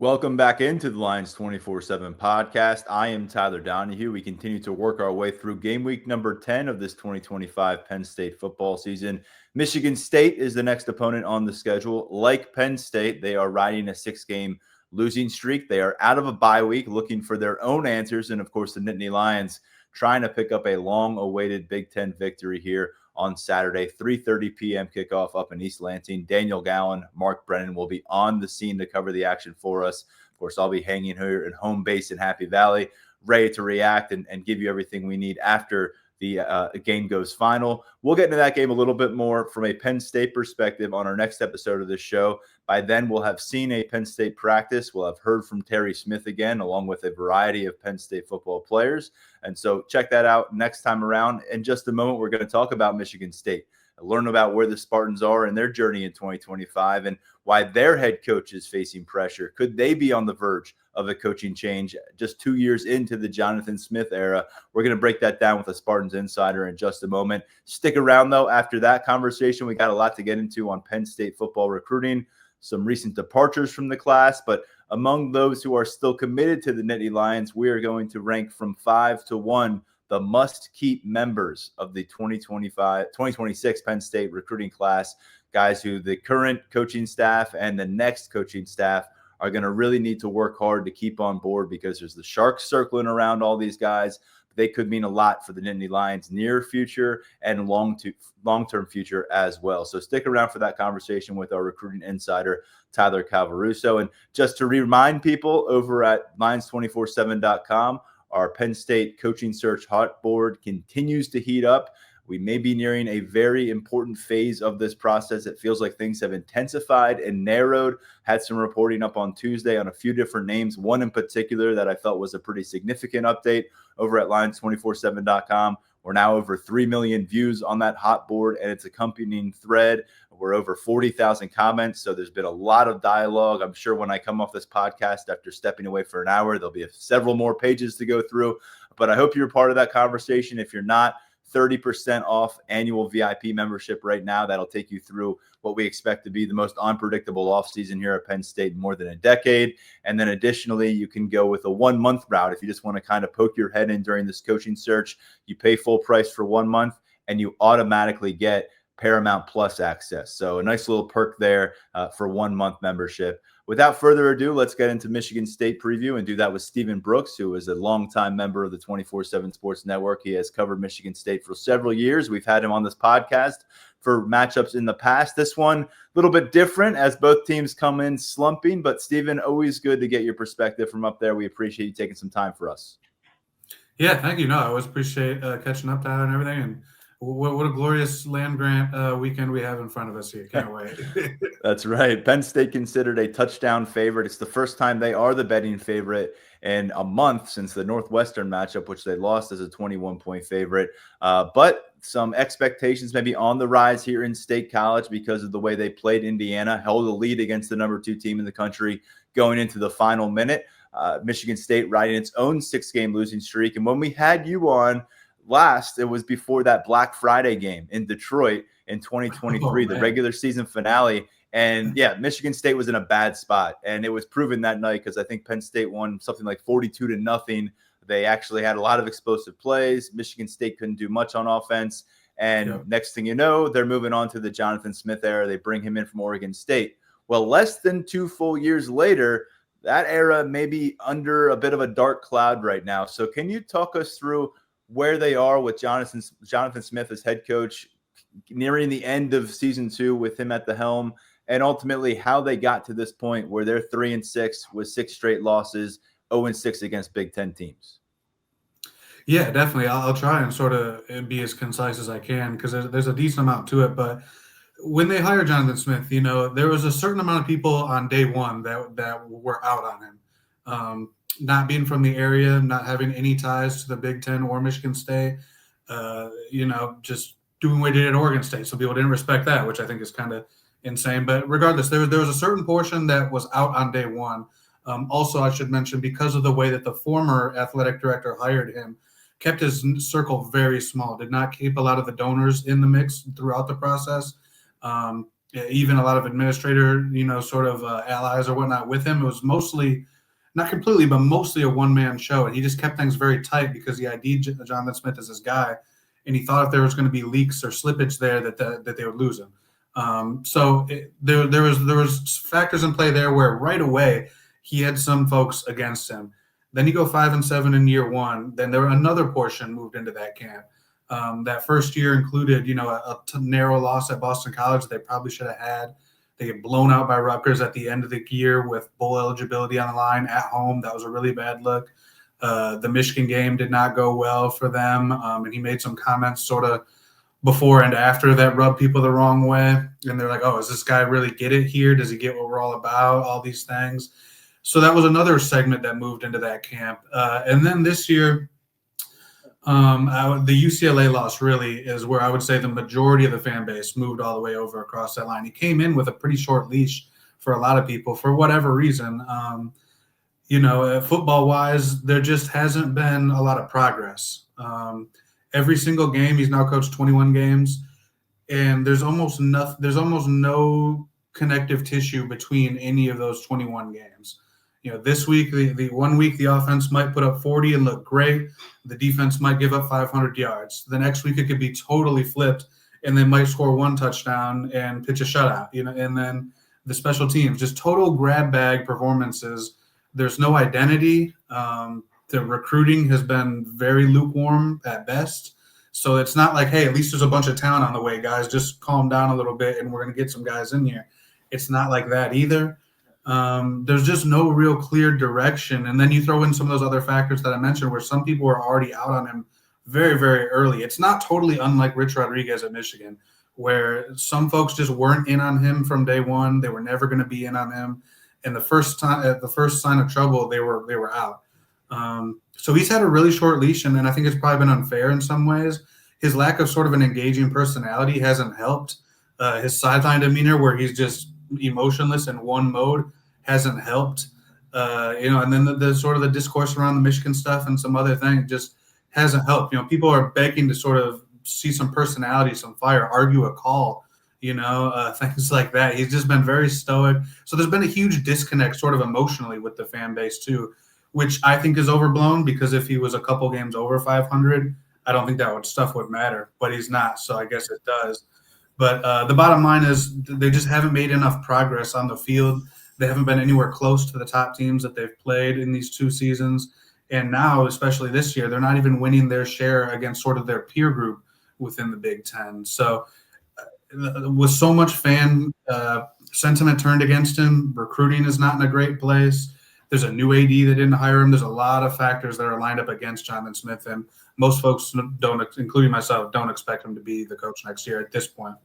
Welcome back into the Lions 24/7 podcast. I am Tyler Donahue. We continue to work our way through game week number 10 of this 2025 Penn State football season. Michigan State is the next opponent on the schedule. Like Penn State, they are riding a 6-game losing streak. They are out of a bye week looking for their own answers. And of course, the Nittany Lions trying to pick up a long-awaited Big Ten victory here on Saturday, 3:30 p.m. kickoff up in East Lansing. Daniel Gowan, Mark Brennan will be on the scene to cover the action for us. Of course, I'll be hanging here at home base in Happy Valley, ready to react and give you everything we need after the game goes final. We'll get into that game a little bit more from a Penn State perspective on our next episode of this show. By then, we'll have seen a Penn State practice. We'll have heard from Terry Smith again, along with a variety of Penn State football players. And so check that out next time around. In just a moment, we're going to talk about Michigan State, learn about where the Spartans are in their journey in 2025 and why their head coach is facing pressure. Could they be on the verge of a coaching change just 2 years into the Jonathan Smith era? We're going to break that down with a Spartans insider in just a moment. Stick around, though. After that conversation, we got a lot to get into on Penn State football recruiting, some recent departures from the class, but among those who are still committed to the Nittany Lions, we are going to rank from 5 to 1 the must-keep members of the 2026 Penn State recruiting class, guys who the current coaching staff and the next coaching staff are going to really need to work hard to keep on board because there's the Sharks circling around all these guys. They could mean a lot for the Nittany Lions' near future and long-term future as well. So stick around for that conversation with our recruiting insider, Tyler Calvaruso. And just to remind people, over at Lions247.com, our Penn State coaching search hot board continues to heat up. We may be nearing a very important phase of this process. It feels like things have intensified and narrowed. Had some reporting up on Tuesday on a few different names, one in particular that I felt was a pretty significant update over at Lions247.com. We're now over 3 million views on that hot board and its accompanying thread. We're over 40,000 comments, so there's been a lot of dialogue. I'm sure when I come off this podcast after stepping away for an hour, there'll be several more pages to go through. But I hope you're part of that conversation. If you're not, 30% off annual VIP membership right now. That'll take you through what we expect to be the most unpredictable offseason here at Penn State in more than a decade. And then additionally, you can go with a 1-month route if you just want to kind of poke your head in during this coaching search. You pay full price for 1 month and you automatically get Paramount Plus access. So a nice little perk there for 1-month membership. Without further ado, let's get into Michigan State preview and do that with Stephen Brooks, who is a longtime member of the 24/7 Sports Network. He has covered Michigan State for several years. We've had him on this podcast for matchups in the past. This one, a little bit different as both teams come in slumping. But, Stephen, always good to get your perspective from up there. We appreciate you taking some time for us. Yeah, thank you. No, I always appreciate catching up, Tyler, and everything. And what a glorious land grant weekend we have in front of us here. Can't wait. That's right. Penn State considered a touchdown favorite. It's the first time they are the betting favorite in a month since the Northwestern matchup, which they lost as a 21-point favorite. But some expectations maybe on the rise here in State College because of the way they played Indiana, held a lead against the number 2 team in the country going into the final minute. Michigan State riding its own 6-game losing streak. And when we had you on last, it was before that Black Friday game in Detroit in 2023, the regular season finale. And yeah, Michigan State was in a bad spot. And it was proven that night because I think Penn State won something like 42-0. They actually had a lot of explosive plays. Michigan State couldn't do much on offense. And next thing you know, they're moving on to the Jonathan Smith era. They bring him in from Oregon State. Well, less than 2 full years later, that era may be under a bit of a dark cloud right now. So can you talk us through where they are with Jonathan Smith as head coach, nearing the end of season 2 with him at the helm, and ultimately how they got to this point where they're 3-6 with 6 straight losses, 0-6 against Big Ten teams? Yeah, definitely. I'll try and sort of be as concise as I can because there's a decent amount to it. But when they hired Jonathan Smith, there was a certain amount of people on day one that were out on him. Not being from the area, not having any ties to the Big Ten or Michigan State, just doing what he did at Oregon State. So people didn't respect that, which I think is kind of insane. But regardless, there was a certain portion that was out on day one. Also, I should mention, because of the way that the former athletic director hired him, kept his circle very small, did not keep a lot of the donors in the mix throughout the process. even a lot of administrator, sort of allies or whatnot with him. It was mostly, not completely, but mostly a one-man show. And he just kept things very tight because he ID'd Jonathan Smith as his guy. And he thought if there was going to be leaks or slippage there that they would lose him. There was factors in play there where right away he had some folks against him. Then you go 5-7 in year one. Then there another portion moved into that camp. That first year included, a narrow loss at Boston College that they probably should have had. They get blown out by Rutgers at the end of the year with bowl eligibility on the line at home. That was a really bad look. The Michigan game did not go well for them, and he made some comments sort of before and after that rubbed people the wrong way. And they're like, oh, does this guy really get it here? Does he get what we're all about? All these things. So that was another segment that moved into that camp. And then this year, the UCLA loss really is where I would say the majority of the fan base moved all the way over across that line. He came in with a pretty short leash for a lot of people for whatever reason. Football-wise, there just hasn't been a lot of progress. Every single game, he's now coached 21 games, and there's almost no connective tissue between any of those 21 games. This week, the 1 week, the offense might put up 40 and look great. The defense might give up 500 yards. The next week, it could be totally flipped, and they might score one touchdown and pitch a shutout. And then the special teams, just total grab bag performances. There's no identity. The recruiting has been very lukewarm at best. So it's not like, hey, at least there's a bunch of talent on the way, guys. Just calm down a little bit, and we're going to get some guys in here. It's not like that either. There's just no real clear direction. And then you throw in some of those other factors that I mentioned where some people are already out on him very, very early. It's not totally unlike Rich Rodriguez at Michigan, where some folks just weren't in on him from day one. They were never going to be in on him. And the first sign of trouble, they were out. So he's had a really short leash, and I think it's probably been unfair in some ways. His lack of sort of an engaging personality hasn't helped. His sideline demeanor, where he's just emotionless in one mode, hasn't helped. And then the sort of the discourse around the Michigan stuff and some other thing just hasn't helped. People are begging to sort of see some personality, some fire, argue a call, things like that. He's just been very stoic. So there's been a huge disconnect sort of emotionally with the fan base too, which I think is overblown, because if he was a couple games over 500, I don't think that stuff would matter, but he's not. So I guess it does. But the bottom line is they just haven't made enough progress on the field. They haven't been anywhere close to the top teams that they've played in these 2 seasons. And now, especially this year, they're not even winning their share against sort of their peer group within the Big Ten. So with so much fan sentiment turned against him, recruiting is not in a great place. There's a new AD that didn't hire him. There's a lot of factors that are lined up against Jonathan Smith, and most folks don't, including myself, don't expect him to be the coach next year at this point.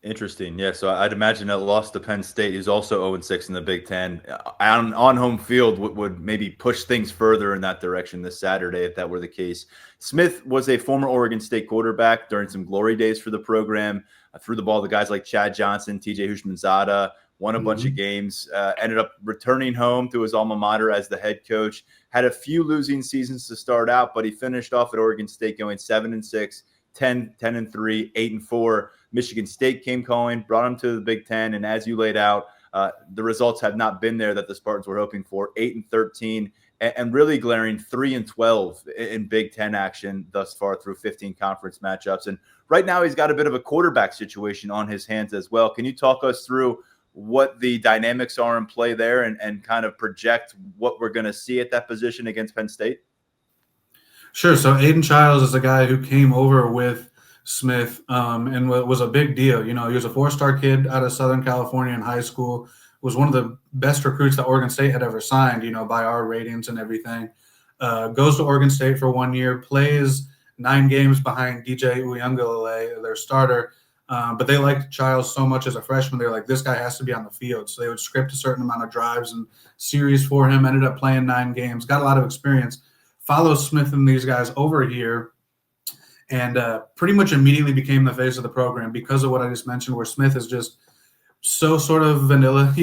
Interesting. Yeah, so I'd imagine that loss to Penn State, who's also 0-6 in the Big Ten, on home field would maybe push things further in that direction this Saturday if that were the case. Smith was a former Oregon State quarterback during some glory days for the program. Threw the ball to guys like Chad Johnson, TJ Hushmanzada, won a bunch of games, ended up returning home to his alma mater as the head coach. Had a few losing seasons to start out, but he finished off at Oregon State going 7-6, 10-3, 8-4. Michigan State came calling, brought him to the Big Ten, and as you laid out, the results have not been there that the Spartans were hoping for. 8-13, and really glaring 3-12 in Big Ten action thus far through 15 conference matchups. And right now, he's got a bit of a quarterback situation on his hands as well. Can you talk us through what the dynamics are in play there and kind of project what we're going to see at that position against Penn State? Sure. So Aiden Childs is a guy who came over with Smith and was a big deal. He was a 4-star kid out of Southern California in high school, was one of the best recruits that Oregon State had ever signed, by our ratings and everything. Goes to Oregon State for 1 year, plays 9 games behind DJ Uiagalelei, their starter. But they liked Childs so much as a freshman. They're like, this guy has to be on the field. So they would script a certain amount of drives and series for him, ended up playing 9 games, got a lot of experience, follows Smith and these guys over here, and pretty much immediately became the face of the program because of what I just mentioned, where Smith is just so sort of vanilla,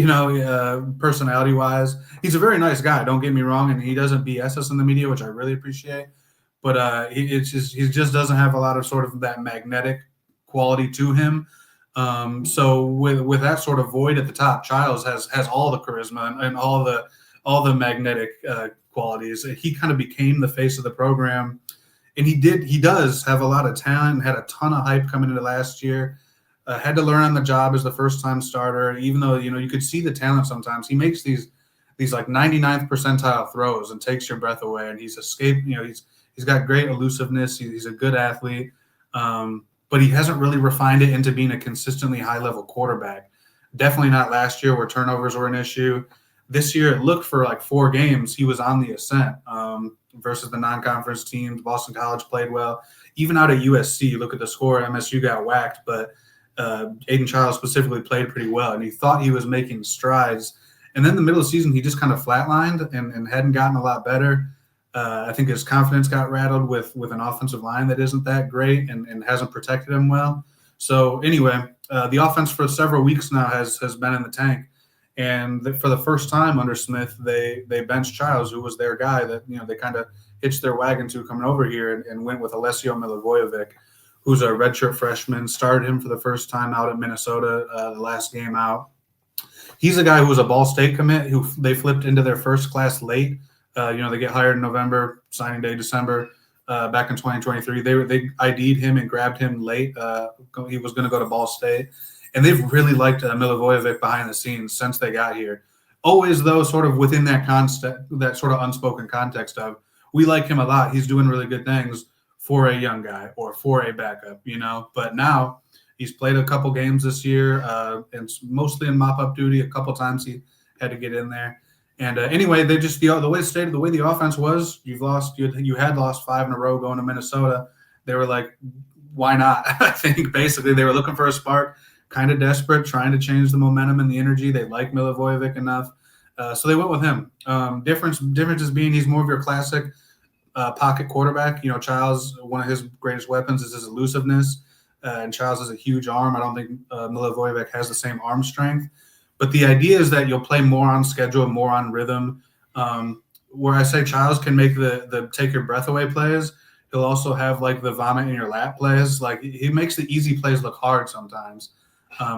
personality-wise. He's a very nice guy, don't get me wrong, and he doesn't BS us in the media, which I really appreciate. But he just doesn't have a lot of sort of that magnetic quality to him. So with that sort of void at the top, Childs has all the charisma and all the magnetic qualities. He kind of became the face of the program, and he does have a lot of talent. Had a ton of hype coming into last year. Had to learn on the job as the first time starter. Even though you could see the talent sometimes, he makes these like 99th percentile throws and takes your breath away. And he's escaped. He's got great elusiveness. He's a good athlete. But he hasn't really refined it into being a consistently high-level quarterback. Definitely not last year where turnovers were an issue. This year, it looked for like 4 games, he was on the ascent versus the non-conference teams. Boston College played well. Even out at USC, look at the score, MSU got whacked, but Aiden Childs specifically played pretty well, and he thought he was making strides. And then the middle of the season, he just kind of flatlined and hadn't gotten a lot better. I think his confidence got rattled with an offensive line that isn't that great and hasn't protected him well. So anyway, the offense for several weeks now has been in the tank. And for the first time under Smith, they benched Childs, who was their guy that they kind of hitched their wagon to coming over here and went with Alessio Milivojevic, who's a redshirt freshman. Started him for the first time out at Minnesota the last game out. He's a guy who was a Ball State commit who they flipped into their first class late. They get hired in November, signing day December. Back in 2023, they ID'd him and grabbed him late. He was going to go to Ball State, and they've really liked Milivojevic behind the scenes since they got here. Always, though, sort of within that sort of unspoken context of we like him a lot. He's doing really good things for a young guy or for a backup, But now he's played a couple games this year, and mostly in mop-up duty. A couple times he had to get in there. And anyway, they just the way the offense was. You had lost 5 in a row going to Minnesota. They were like, why not? I think basically they were looking for a spark, kind of desperate, trying to change the momentum and the energy. They like Milivojevic enough, so they went with him. Differences being he's more of your classic pocket quarterback. Childs, one of his greatest weapons is his elusiveness, and Childs has a huge arm. I don't think Milivojevic has the same arm strength. But the idea is that you'll play more on schedule, more on rhythm. Where I say Childs can make the take your breath away plays, he'll also have like the vomit in your lap plays. Like he makes the easy plays look hard sometimes.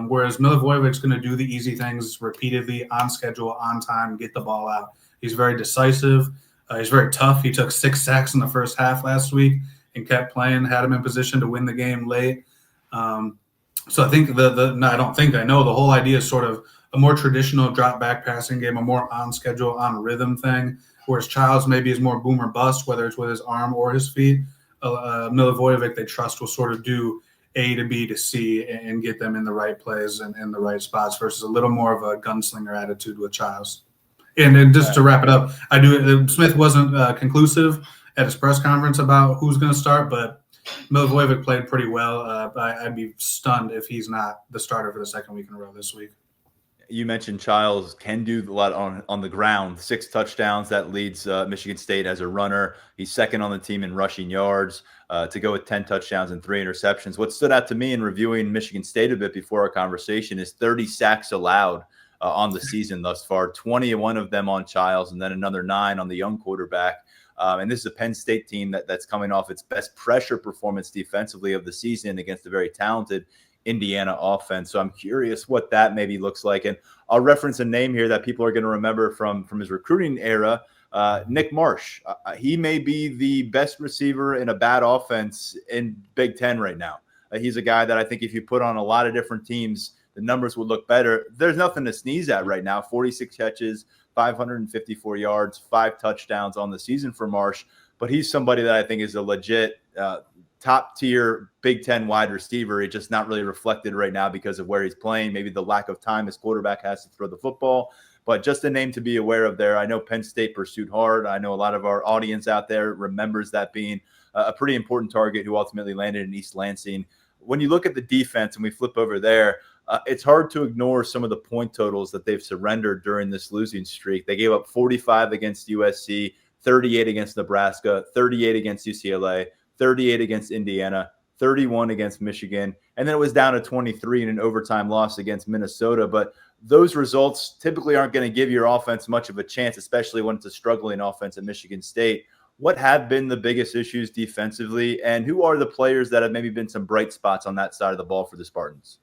Whereas Milivojevic's going to do the easy things repeatedly, on schedule, on time, get the ball out. He's very decisive. He's very tough. He took 6 sacks in the first half last week and kept playing, had him in position to win the game late. So I think I know the whole idea is sort of a more traditional drop back passing game, a more on schedule, on rhythm thing, whereas Childs maybe is more boom or bust, whether it's with his arm or his feet. Milivojevic, they trust will sort of do A to B to C and get them in the right plays and in the right spots versus a little more of a gunslinger attitude with Childs. And then just to wrap it up, Smith wasn't conclusive at his press conference about who's going to start, but Milivojevic played pretty well. I'd be stunned if he's not the starter for the second week in a row this week. You mentioned Childs can do a lot on the ground. 6 touchdowns. That leads Michigan State as a runner. He's second on the team in rushing yards to go with 10 touchdowns and 3 interceptions. What stood out to me in reviewing Michigan State a bit before our conversation is 30 sacks allowed on the season thus far, 21 of them on Childs and then another 9 on the young quarterback. And this is a Penn State team that's coming off its best pressure performance defensively of the season against a very talented Indiana offense. So I'm curious what that maybe looks like. And I'll reference a name here that people are going to remember from his recruiting era, Nick Marsh. He may be the best receiver in a bad offense in Big Ten right now. He's a guy that I think if you put on a lot of different teams, the numbers would look better. There's nothing to sneeze at right now. 46 catches, 554 yards, 5 touchdowns on the season for Marsh. But he's somebody that I think is a legit top-tier Big Ten wide receiver. He's just not really reflected right now because of where he's playing, maybe the lack of time his quarterback has to throw the football. But just a name to be aware of there. I know Penn State pursued hard. I know a lot of our audience out there remembers that being a pretty important target who ultimately landed in East Lansing. When you look at the defense and we flip over there, it's hard to ignore some of the point totals that they've surrendered during this losing streak. They gave up 45 against USC, 38 against Nebraska, 38 against UCLA, 38 against Indiana, 31 against Michigan, and then it was down to 23 in an overtime loss against Minnesota. But those results typically aren't going to give your offense much of a chance, especially when it's a struggling offense at Michigan State. What have been the biggest issues defensively, and who are the players that have maybe been some bright spots on that side of the ball for the Spartans?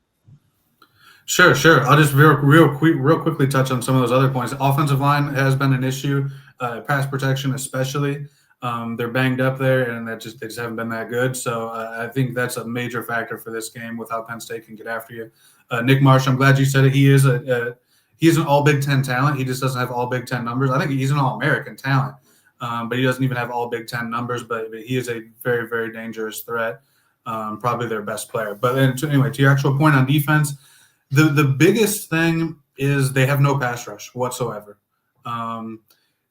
Sure, sure. I'll just real quickly touch on some of those other points. The offensive line has been an issue, pass protection especially. They're banged up there, and they just haven't been that good. So I think that's a major factor for this game with how Penn State can get after you. Nick Marsh, I'm glad you said it. He's an All Big Ten talent. He just doesn't have All Big Ten numbers. I think he's an All American talent, but he doesn't even have All Big Ten numbers. But he is a very, very dangerous threat. Probably their best player. But anyway, to your actual point on defense. The biggest thing is they have no pass rush whatsoever.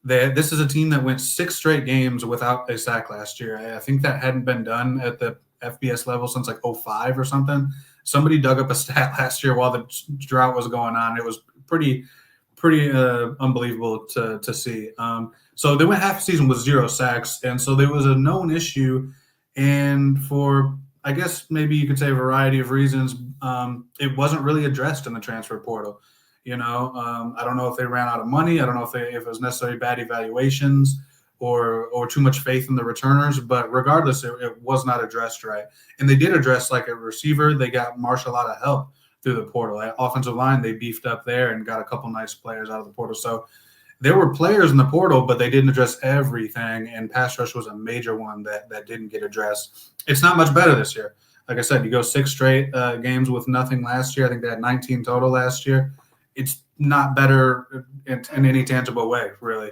This is a team that went 6 straight games without a sack last year. I think that hadn't been done at the FBS level since like 05 or something. Somebody dug up a stat last year while the drought was going on. It was pretty unbelievable to see. So they went half the season with 0 sacks, and so there was a known issue. And for I guess maybe you could say a variety of reasons, it wasn't really addressed in the transfer portal. I don't know if they ran out of money. I don't know if it was necessarily bad evaluations or too much faith in the returners. But regardless, it was not addressed right. And they did address like a receiver. They got Marsh a lot of help through the portal. At offensive line, they beefed up there and got a couple nice players out of the portal. So there were players in the portal, but they didn't address everything, and pass rush was a major one that didn't get addressed. It's not much better this year. Like I said, you go 6 straight games with nothing last year. I think they had 19 total last year. It's not better in any tangible way, really.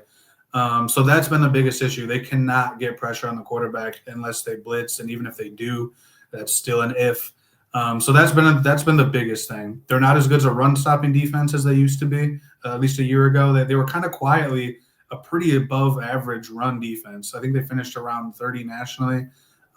So that's been the biggest issue. They cannot get pressure on the quarterback unless they blitz, and even if they do, that's still an if. So that's been the biggest thing. They're not as good as a run-stopping defense as they used to be. At least a year ago, they were kind of quietly a pretty above-average run defense. I think they finished around 30 nationally.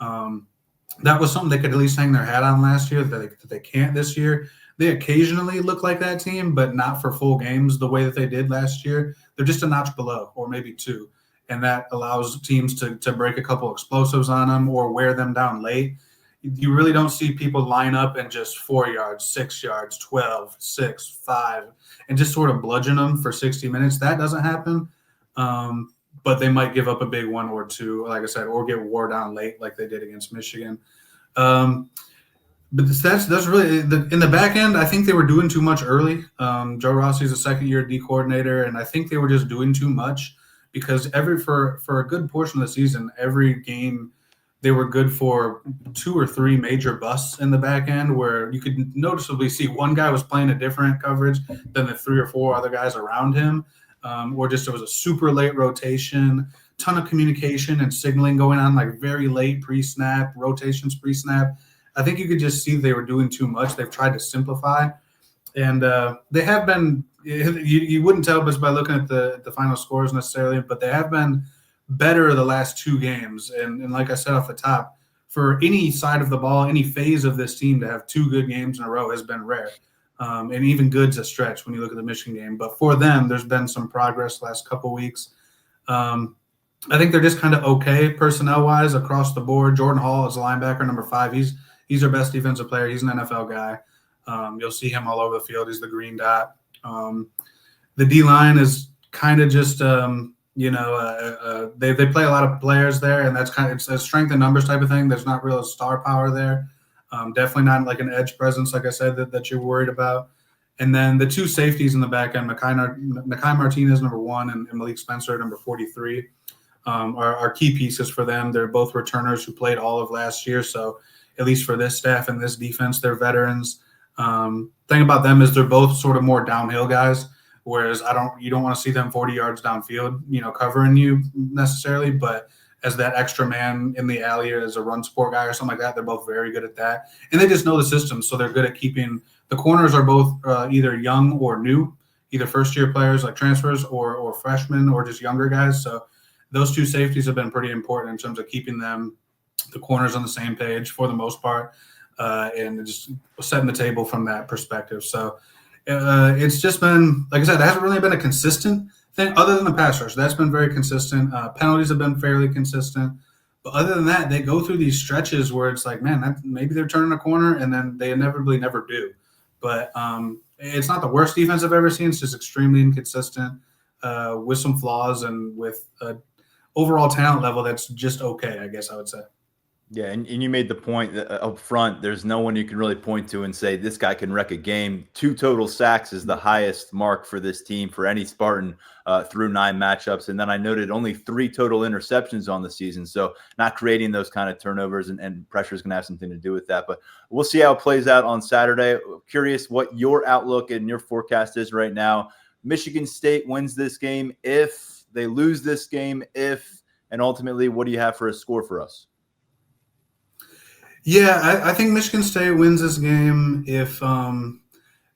That was something they could at least hang their hat on last year that they can't this year. They occasionally look like that team, but not for full games the way that they did last year. They're just a notch below, or maybe 2, and that allows teams to break a couple explosives on them or wear them down late. You really don't see people line up and just 4 yards, 6 yards, 12, 6, 5, and just sort of bludgeon them for 60 minutes. That doesn't happen, but they might give up a big 1 or 2, like I said, or get wore down late like they did against Michigan. But that's really in the back end. I think they were doing too much early. Joe Rossi's a second-year D coordinator, and I think they were just doing too much because for a good portion of the season, every game they were good for 2 or 3 major busts in the back end where you could noticeably see one guy was playing a different coverage than the 3 or 4 other guys around him, or just there was a super late rotation, ton of communication and signaling going on, like very late pre-snap, rotations pre-snap. I think you could just see they were doing too much. They've tried to simplify, and they have been. You wouldn't tell just by looking at the final scores necessarily, but they have been better the last 2 games. And like I said off the top, for any side of the ball, any phase of this team to have 2 good games in a row has been rare. And even good's a stretch when you look at the Michigan game. But for them, there's been some progress the last couple weeks. I think they're just kind of okay personnel-wise across the board. Jordan Hall is a linebacker, number 5. He's our best defensive player. He's an NFL guy. You'll see him all over the field. He's the green dot. The D-line is kind of just they play a lot of players there, and that's kind of it's a strength and numbers type of thing. There's not real star power there. Definitely not like an edge presence, like I said, that you're worried about. And then the 2 safeties in the back end, Mekhi Martinez, number 1, and Malik Spencer, number 43, are key pieces for them. They're both returners who played all of last year, so at least for this staff and this defense, they're veterans. Thing about them is they're both sort of more downhill guys, whereas you don't want to see them 40 yards downfield, covering you necessarily, but as that extra man in the alley or as a run support guy or something like that, they're both very good at that. And they just know the system, so they're good at keeping – the corners are both either young or new, either first-year players like transfers or freshmen or just younger guys. So those 2 safeties have been pretty important in terms of keeping the corners on the same page for the most part, and just setting the table from that perspective. So it's just been, like I said, it hasn't really been a consistent thing other than the pass rush. That's been very consistent. Penalties have been fairly consistent. But other than that, they go through these stretches where it's like, man, maybe they're turning a corner, and then they inevitably never do. But it's not the worst defense I've ever seen. It's just extremely inconsistent with some flaws and with overall talent level that's just okay, I guess I would say. Yeah, and you made the point that up front, there's no one you can really point to and say this guy can wreck a game. 2 total sacks is the highest mark for this team for any Spartan through 9 matchups. And then I noted only 3 total interceptions on the season. So not creating those kind of turnovers and pressure is going to have something to do with that. But we'll see how it plays out on Saturday. Curious what your outlook and your forecast is right now. Michigan State wins this game if, they lose this game if, and ultimately, what do you have for a score for us? Yeah, I think Michigan State wins this game if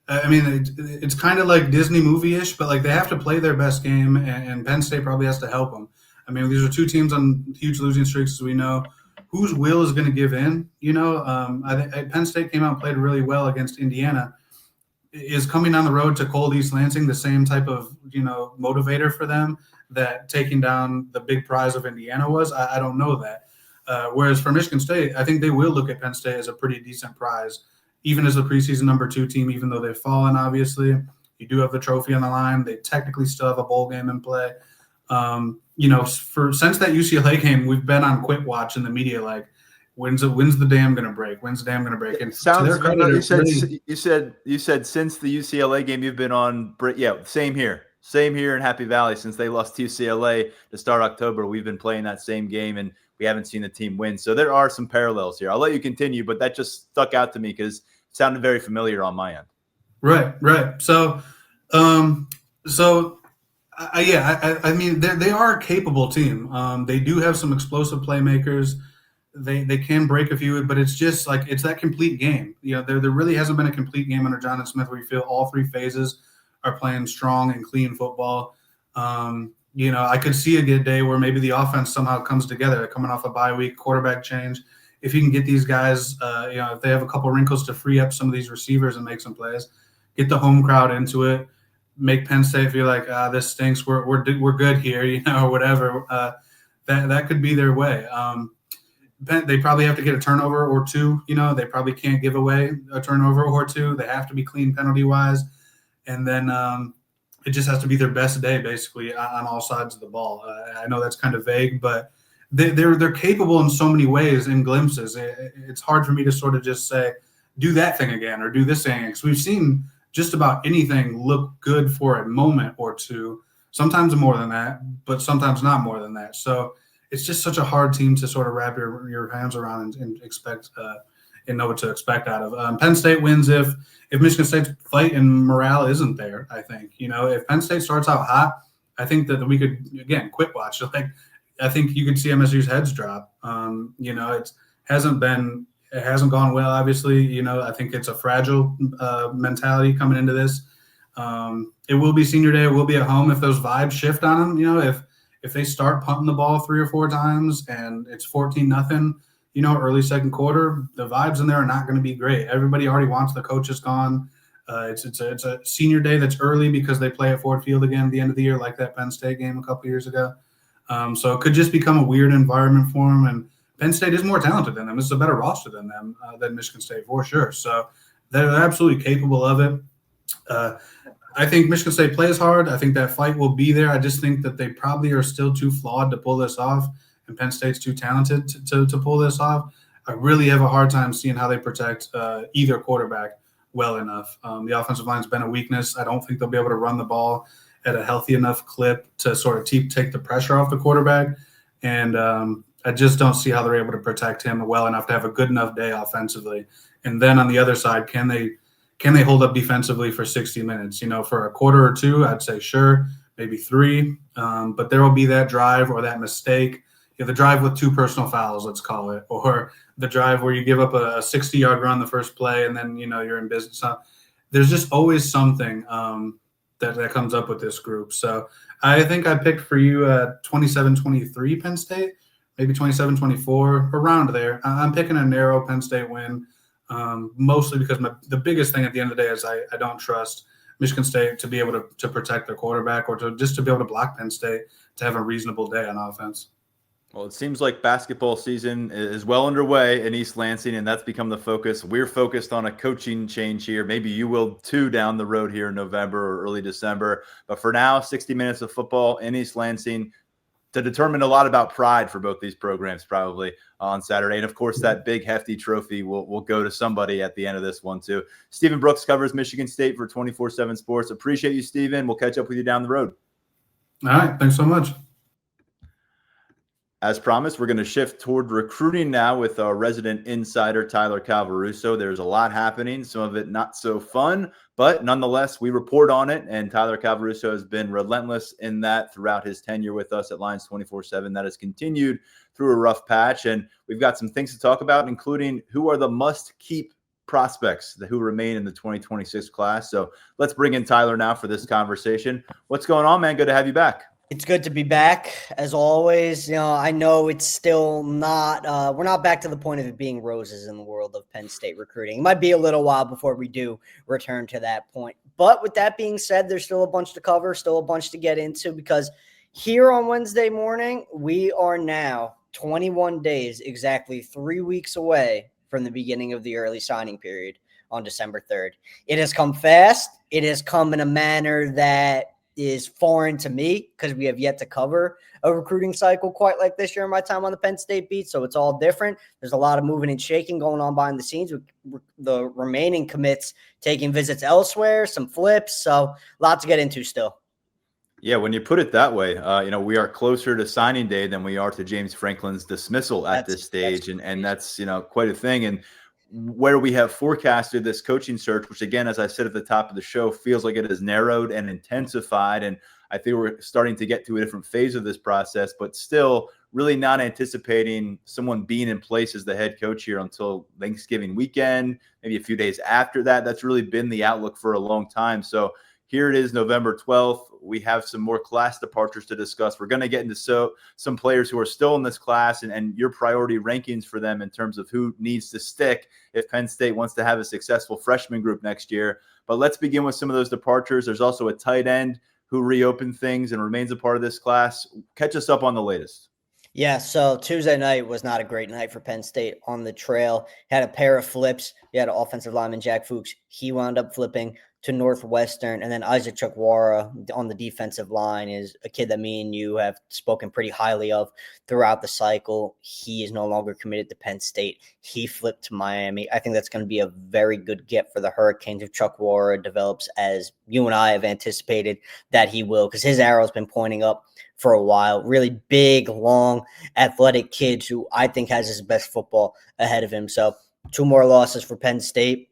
it's kind of like Disney movie-ish, but like they have to play their best game, and Penn State probably has to help them. I mean, these are 2 teams on huge losing streaks, as we know. Whose will is going to give in? I think Penn State came out and played really well against Indiana. Is coming on the road to Cold East Lansing the same type of motivator for them that taking down the big prize of Indiana was? I don't know that. Whereas for Michigan State, I think they will look at Penn State as a pretty decent prize, even as the preseason number 2 team, even though they've fallen, obviously. You do have the trophy on the line. They technically still have a bowl game in play. Since that UCLA game, we've been on quit watch in the media, like, when's the dam going to break? When's the dam going to break? And sounds, to their credit, you said since the UCLA game you've been on. Yeah, same here in Happy Valley. Since they lost to UCLA to start October, we've been playing that same game, and we haven't seen the team win. So there are some parallels here. I'll let you continue, but that just stuck out to me because it sounded very familiar on my end. Right. So, I mean, they are a capable team. They do have some explosive playmakers. They can break a few, but it's just like it's that complete game. There really hasn't been a complete game under Jonathan Smith where you feel all 3 phases are playing strong and clean football. I could see a good day where maybe the offense somehow comes together, coming off a bye week, quarterback change. If you can get these guys, if they have a couple wrinkles to free up some of these receivers and make some plays, get the home crowd into it, make Penn State feel like this stinks, we're good here, or whatever. That could be their way. They probably have to get a turnover or 2. They probably can't give away a turnover or 2. They have to be clean penalty wise, and then it just has to be their best day, basically, on all sides of the ball. I know that's kind of vague, but they're capable in so many ways, in glimpses. It's hard for me to sort of just say, do that thing again or do this thing, because we've seen just about anything look good for a moment or 2, sometimes more than that, but sometimes not more than that. So it's just such a hard team to sort of wrap your hands around and expect and know what to expect out of. Penn State wins if Michigan State's fight and morale isn't there. I think if Penn State starts out hot, I think that we could again quit watch. Like I think you could see MSU's heads drop. It hasn't gone well. Obviously, I think it's a fragile mentality coming into this. It will be senior day. It will be at home. If those vibes shift on them, if they start punting the ball 3 or 4 times and it's 14-0, early second quarter, the vibes in there are not going to be great. Everybody already wants the coaches gone. It's a senior day that's early because they play at Ford Field again at the end of the year, like that Penn State game a couple years ago. So it could just become a weird environment for them. And Penn State is more talented than them. This is a better roster than them, than Michigan State for sure. So they're absolutely capable of it. I think Michigan State plays hard. I think that fight will be there. I just think that they probably are still too flawed to pull this off, and Penn State's too talented to pull this off. I really have a hard time seeing how they protect either quarterback well enough. The offensive line's been a weakness. I don't think they'll be able to run the ball at a healthy enough clip to sort of take the pressure off the quarterback. And I just don't see how they're able to protect him well enough to have a good enough day offensively. And then on the other side, can they hold up defensively for 60 minutes? For a quarter or 2, I'd say sure, maybe 3. But there will be that drive or that mistake. The drive with 2 personal fouls, let's call it, or the drive where you give up a 60-yard run the first play and then, you're in business. So there's just always something that comes up with this group. So I think I picked for you 27-23 Penn State, maybe 27-24, around there. I'm picking a narrow Penn State win. Mostly because the biggest thing at the end of the day is I don't trust Michigan State to be able to protect their quarterback or to be able to block Penn State to have a reasonable day on offense. Well, it seems like basketball season is well underway in East Lansing, and that's become the focus. We're focused on a coaching change here. Maybe you will too down the road here in November or early December. But for now, 60 minutes of football in East Lansing. to determine a lot about pride for both these programs probably on Saturday. And of course, that big hefty trophy will go to somebody at the end of this one too. Stephen Brooks covers Michigan State for 24/7 Sports. Appreciate you, Stephen. We'll catch up with you down the road. All right. Thanks so much. As promised, we're going to shift toward recruiting now with our resident insider, Tyler Calvaruso. There's a lot happening, some of it not so fun, but nonetheless, we report on it, and Tyler Calvaruso has been relentless in that throughout his tenure with us at Lions 24/7. That has continued through a rough patch, and we've got some things to talk about, including who are the must-keep prospects who remain in the 2026 class. So let's bring in Tyler now for this conversation. What's going on, man? Good to have you back. It's good to be back, as always. I know it's still not we're not back to the point of it being roses in the world of Penn State recruiting. It might be a little while before we do return to that point. But with that being said, there's still a bunch to cover, still a bunch to get into, because here on Wednesday morning, we are now 21 days, exactly 3 weeks away from the beginning of the early signing period on December 3rd. It has come fast. It has come in a manner that is foreign to me because we have yet to cover a recruiting cycle quite like this year in my time on the Penn State beat. So it's all different. There's a lot of moving and shaking going on behind the scenes with the remaining commits taking visits elsewhere, some flips. So a lot to get into still. Yeah, when you put it that way, we are closer to signing day than we are to James Franklin's dismissal at this stage. And that's, quite a thing. And where we have forecasted this coaching search, which again, as I said at the top of the show, feels like it has narrowed and intensified. And I think we're starting to get to a different phase of this process, but still really not anticipating someone being in place as the head coach here until Thanksgiving weekend, maybe a few days after that. That's really been the outlook for a long time. So here it is, November 12th. We have some more class departures to discuss. We're going to get into some players who are still in this class and your priority rankings for them in terms of who needs to stick if Penn State wants to have a successful freshman group next year. But let's begin with some of those departures. There's also a tight end who reopened things and remains a part of this class. Catch us up on the latest. Yeah, so Tuesday night was not a great night for Penn State on the trail. Had a pair of flips. You had offensive lineman Jack Fuchs. He wound up flipping to Northwestern. And then Isaac Chukwara on the defensive line is a kid that me and you have spoken pretty highly of throughout the cycle. He is no longer committed to Penn State. He flipped to Miami. I think that's going to be a very good get for the Hurricanes if Chukwara develops as you and I have anticipated that he will, because his arrow's been pointing up for a while. Really big, long, athletic kid who I think has his best football ahead of him. So 2 more losses for Penn State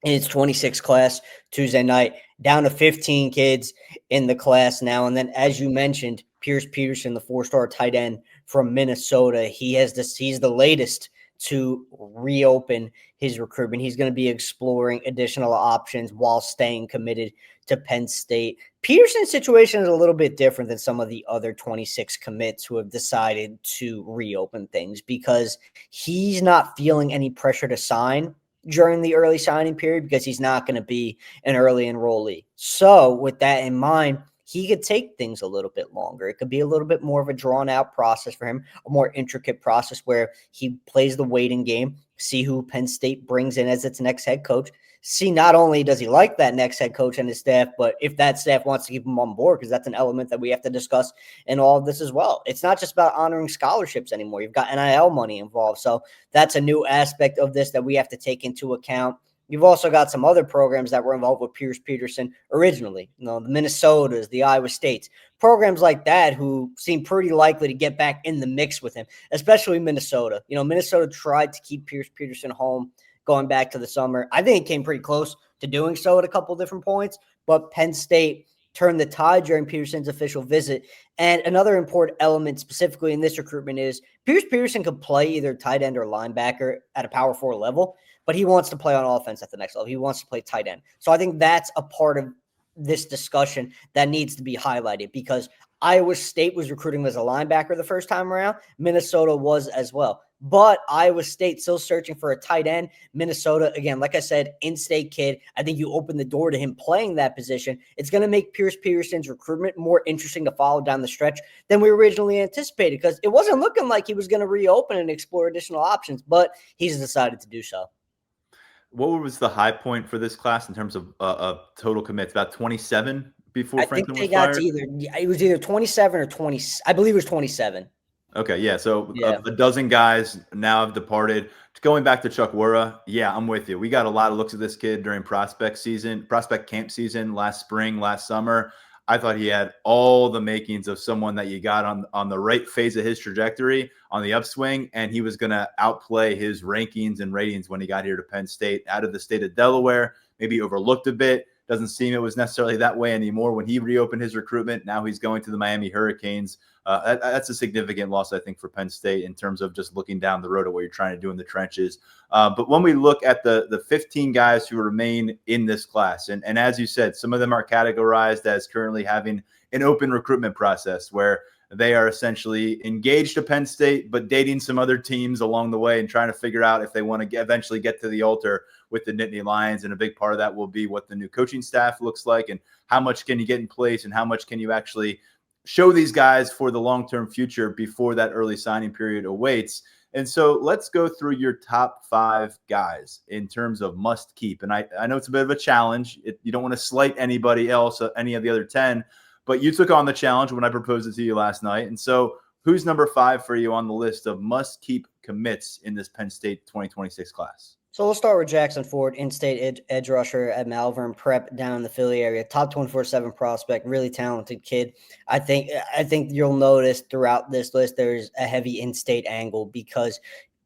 in its 26 class Tuesday night, down to 15 kids in the class now. And then, as you mentioned, Pierce Peterson, the 4-star tight end from Minnesota, he's the latest to reopen his recruitment. He's going to be exploring additional options while staying committed to Penn State. Peterson's situation is a little bit different than some of the other 26 commits who have decided to reopen things because he's not feeling any pressure to sign during the early signing period because he's not going to be an early enrollee. So with that in mind, he could take things a little bit longer. It could be a little bit more of a drawn out process for him, a more intricate process where he plays the waiting game, see who Penn State brings in as its next head coach, see not only does he like that next head coach and his staff, but if that staff wants to keep him on board, because that's an element that we have to discuss in all of this as well. It's not just about honoring scholarships anymore. You've got NIL money involved. So that's a new aspect of this that we have to take into account. You've also got some other programs that were involved with Pierce Peterson originally, the Minnesotas, the Iowa States, programs like that who seem pretty likely to get back in the mix with him, especially Minnesota. Minnesota tried to keep Pierce Peterson home going back to the summer. I think it came pretty close to doing so at a couple different points, but Penn State turned the tide during Peterson's official visit. And another important element specifically in this recruitment is Pierce Peterson could play either tight end or linebacker at a Power 4 level, but he wants to play on offense at the next level. He wants to play tight end. So I think that's a part of this discussion that needs to be highlighted because Iowa State was recruiting him as a linebacker the first time around. Minnesota was as well. But Iowa State still searching for a tight end. Minnesota, again, like I said, in-state kid. I think you open the door to him playing that position. It's going to make Pierce Peterson's recruitment more interesting to follow down the stretch than we originally anticipated because it wasn't looking like he was going to reopen and explore additional options, but he's decided to do so. What was the high point for this class in terms of total commits? About 27 before I think Franklin they was got fired? it was either 27 or 20. I believe it was 27. Okay, yeah. So Yeah. a dozen guys now have departed. Going back to Chuck Wura, yeah, I'm with you. We got a lot of looks at this kid during prospect camp season last spring, last summer. I thought he had all the makings of someone that you got on the right phase of his trajectory on the upswing, and he was going to outplay his rankings and ratings when he got here to Penn State out of the state of Delaware. Maybe overlooked a bit. Doesn't seem it was necessarily that way anymore when he reopened his recruitment. Now he's going to the Miami Hurricanes. That's a significant loss, I think, for Penn State in terms of just looking down the road at what you're trying to do in the trenches. But when we look at the 15 guys who remain in this class, and as you said, some of them are categorized as currently having an open recruitment process where they are essentially engaged to Penn State, but dating some other teams along the way and trying to figure out if they want to eventually get to the altar with the Nittany Lions. And a big part of that will be what the new coaching staff looks like and how much can you get in place and how much can you actually show these guys for the long-term future before that early signing period awaits. And so let's go through your top 5 guys in terms of must keep. And I know it's a bit of a challenge. You don't want to slight anybody else, any of the other 10, but you took on the challenge when I proposed it to you last night. And so who's number 5 for you on the list of must keep commits in this Penn State 2026 class? So we'll start with Jackson Ford, in-state edge rusher at Malvern Prep down in the Philly area. Top 24/7 prospect, really talented kid. I think you'll notice throughout this list there's a heavy in-state angle because,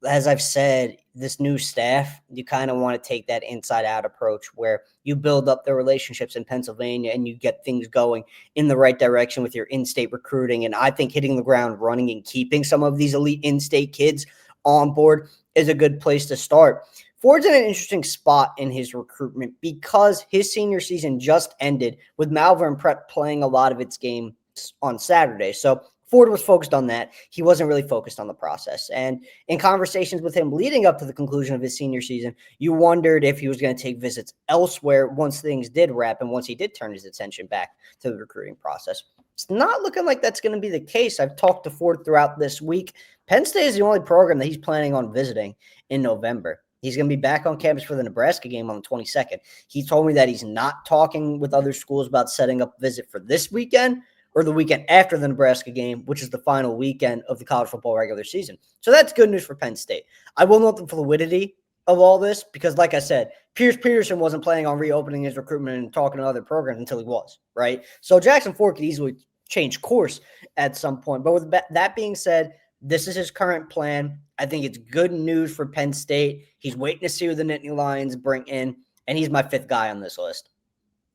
as I've said, this new staff, you kind of want to take that inside-out approach where you build up the relationships in Pennsylvania and you get things going in the right direction with your in-state recruiting. And I think hitting the ground running and keeping some of these elite in-state kids on board is a good place to start. Ford's in an interesting spot in his recruitment because his senior season just ended with Malvern Prep playing a lot of its games on Saturday. So Ford was focused on that. He wasn't really focused on the process. And in conversations with him leading up to the conclusion of his senior season, you wondered if he was going to take visits elsewhere once things did wrap and once he did turn his attention back to the recruiting process. It's not looking like that's going to be the case. I've talked to Ford throughout this week. Penn State is the only program that he's planning on visiting in November. He's going to be back on campus for the Nebraska game on the 22nd. He told me that he's not talking with other schools about setting up a visit for this weekend or the weekend after the Nebraska game, which is the final weekend of the college football regular season. So that's good news for Penn State. I will note the fluidity of all this because, like I said, Pierce Peterson wasn't planning on reopening his recruitment and talking to other programs until he was, right? So Jackson Ford could easily change course at some point. But with that being said, this is his current plan. I think it's good news for Penn State. He's waiting to see who the Nittany Lions bring in, and he's my 5th guy on this list.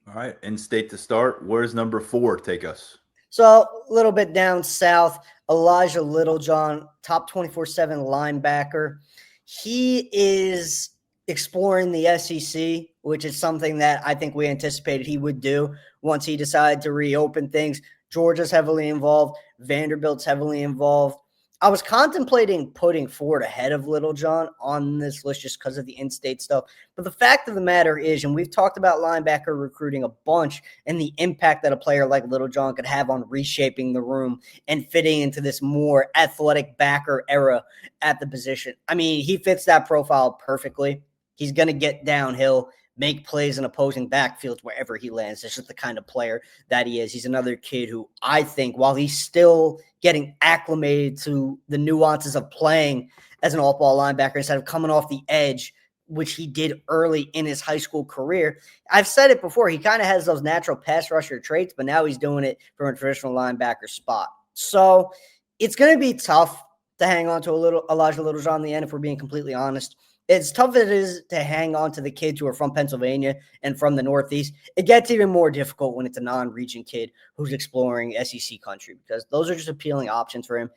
All right, in-state to start. Where's number 4 take us? So a little bit down south, Elijah Littlejohn, top 24/7 linebacker. He is exploring the SEC, which is something that I think we anticipated he would do once he decided to reopen things. Georgia's heavily involved. Vanderbilt's heavily involved. I was contemplating putting Ford ahead of Littlejohn on this list just because of the in-state stuff. But the fact of the matter is, and we've talked about linebacker recruiting a bunch and the impact that a player like Littlejohn could have on reshaping the room and fitting into this more athletic backer era at the position. I mean, he fits that profile perfectly. He's going to get downhill, make plays in opposing backfields wherever he lands. It's just the kind of player that he is. He's another kid who I think, while he's still getting acclimated to the nuances of playing as an off-ball linebacker instead of coming off the edge, which he did early in his high school career. I've said it before. He kind of has those natural pass rusher traits, but now he's doing it from a traditional linebacker spot. So it's going to be tough to hang on to Elijah Littlejohn in the end, if we're being completely honest. As tough as it is to hang on to the kids who are from Pennsylvania and from the Northeast, it gets even more difficult when it's a non-region kid who's exploring SEC country because those are just appealing options for him.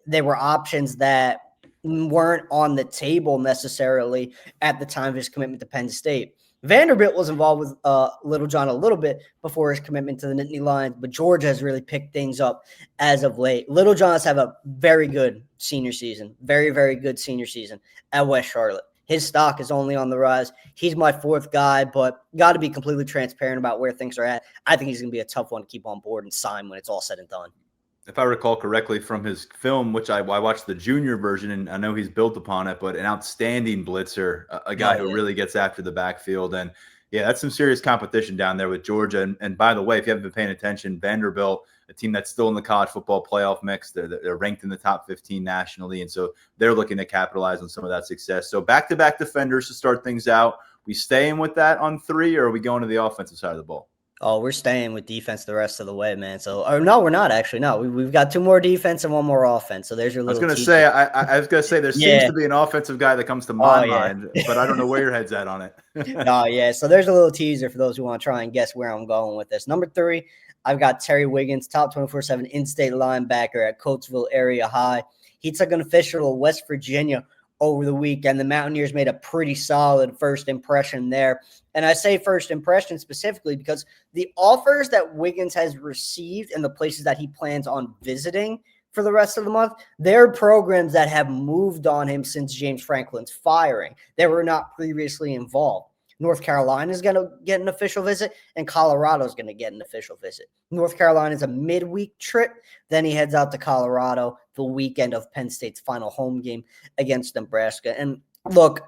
They were options that weren't on the table necessarily at the time of his commitment to Penn State. Vanderbilt was involved with Littlejohn a little bit before his commitment to the Nittany Lions, but Georgia has really picked things up as of late. Littlejohn's have a very good senior season, very, very good senior season at West Charlotte. His stock is only on the rise. He's my 4th guy, but got to be completely transparent about where things are at. I think he's going to be a tough one to keep on board and sign when it's all said and done. If I recall correctly from his film, which I watched the junior version, and I know he's built upon it, but an outstanding blitzer, a guy who really gets after the backfield. And Yeah, that's some serious competition down there with Georgia. And by the way, if you haven't been paying attention, Vanderbilt, a team that's still in the college football playoff mix, they're ranked in the top 15 nationally. And so they're looking to capitalize on some of that success. So back-to-back defenders to start things out. We staying with that on 3, or are we going to the offensive side of the ball? Oh, we're staying with defense the rest of the way, man. So, or no, we're not actually. No, we've got 2 more defense and 1 more offense. So there's your I was little. going to say, I was going to say there seems to be an offensive guy that comes to my mind, but I don't know where your head's at on it. No, yeah. So there's a little teaser for those who want to try and guess where I'm going with this. Number 3, I've got Terry Wiggins, top 24/7 in-state linebacker at Coatesville Area High. He took an official to West Virginia over the weekend. The Mountaineers made a pretty solid first impression there. And I say first impression specifically because the offers that Wiggins has received and the places that he plans on visiting for the rest of the month, they're programs that have moved on him since James Franklin's firing. They were not previously involved. North Carolina is going to get an official visit, and Colorado is going to get an official visit. North Carolina is a midweek trip. Then he heads out to Colorado the weekend of Penn State's final home game against Nebraska. And look,